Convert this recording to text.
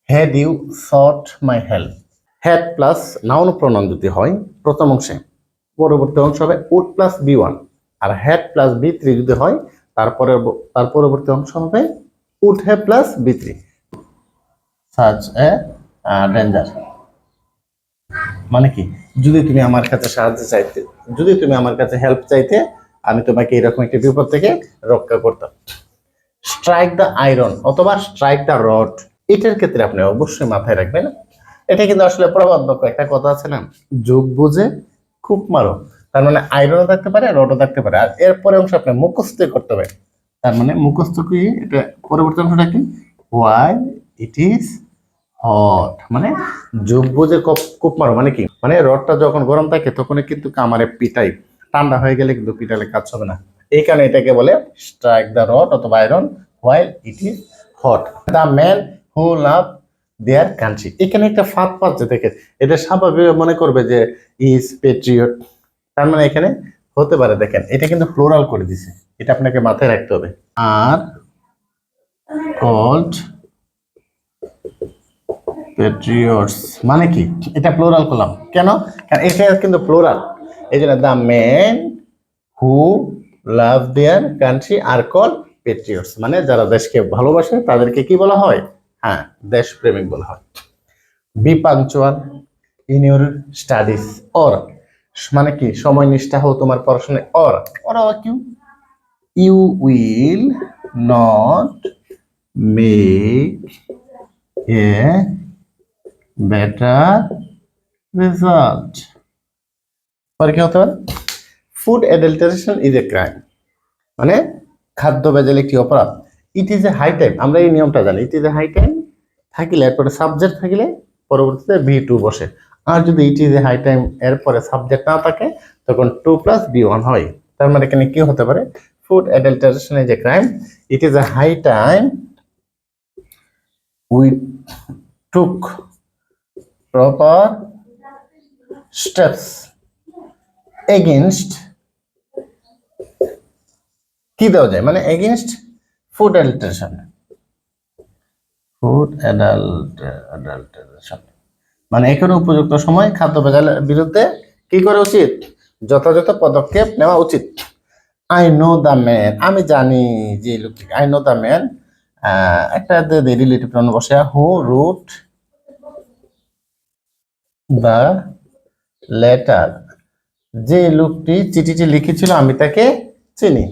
Had you sought my help. Had plus noun pronoun যদি হয় প্রথম অংশে, পরবর্তী অংশ হবে উড প্লাস বি ওয়ান। আর হ্যাড প্লাস বি থ্রি যদি হয় তার পরবর্তী অংশ হবে would have plus V three. Such a danger মানে কি, যদি তুমি আমার কাছে সাহায্য চাইতে, যদি তুমি আমার কাছে হেল্প চাইতে, আমি তোমাকে এরকম একটা বিপদ থেকে রক্ষা করতাম। স্ট্রাইক দ্য আয়রন অথবা স্ট্রাইক দ্য রড, এটার ক্ষেত্রে আপনি অবশ্যই মাথায় রাখবেন, এটা কিন্তু আসলে প্রবাদ বাক্য, একটা কথা আছে না, যোগ বুঝে খুব মারো। তার মানে আয়রনও থাকতে পারে, রডও থাকতে পারে। আর এরপরে অংশ আপনি মুখস্থ করতে হবে। তার মানে মুখস্থ কি, এটা পরবর্তী অংশটা কি, হোয়াই ইট ইজ হট, মানে যোগ বুঝে কূপ মারো মানে কি, মানে রডটা যখন গরম থাকে তখন কিন্তু কামারে পিটাই, ঠান্ডা হয়ে গেলে কিন্তু পিটালে কাজ হবে না। এই কারণে এটাকে বলে স্ট্রাইক দ্য রড অথবা iron while it is hot. The man who love their country, এখানে একটা ফাঁদ পাচ্ছে দেখেন, এটা স্বাভাবিক মনে করবে যে ইজ পেট্রিয়ট, তার মানে এখানে হতে পারে, দেখেন এটা কিন্তু ফ্লোরাল করে দিছে, এটা আপনাকে মাথায় রাখতে হবে। আর কল্ড পেট্রিয়টস মানে কি, এটা প্লোরাল করলাম কেন, কারণ এটা কিন্তু প্লোরাল, এই জন্য the man who love their country are call patriots, মানে যারা দেশকে ভালোবাসে তাদেরকে কি বলা হয়, হ্যাঁ দেশপ্রেমিক বলা হয়। Be punctual in your studies, or মানে কি সময় নিষ্ঠা হও তোমার পড়াশোনায়, অর আবার কি, you will not make a better result. পরে কি হতে পারে, food adulteration is a crime, মানে খাদ্য ভেজাল একটি অপরাধ। It is a high time, আমরা এই নিয়মটা জানি, it is a high time থাকিলে এরপরে সাবজেক্ট থাকিলে পরবর্তীতে বি টু বসে। আর যদি it is a high time এরপরে সাবজেক্ট না থাকে তখন টু প্লাস বি ওয়ান হয়। তার মানে এখানে কি হতে পারে, food adulteration is a crime, it is a high time we took proper steps against, কি দেওয়া যায়, মানে against food adulteration, food adulteration মানে এখানে উপযুক্ত সময় খাদ্য ভেজালের বিরুদ্ধে কি করা উচিত, যথাযথ পদক্ষেপ নেওয়া উচিত। আই নো দ্য ম্যান, আমি জানি যে লোকটি, আই নো দ্য ম্যান একটা রিলেটিভ প্রনাউন বসে, হু রুট দ্য লেটার, যে লোকটি চিঠিটি লিখেছিল আমি তাকে চিনি।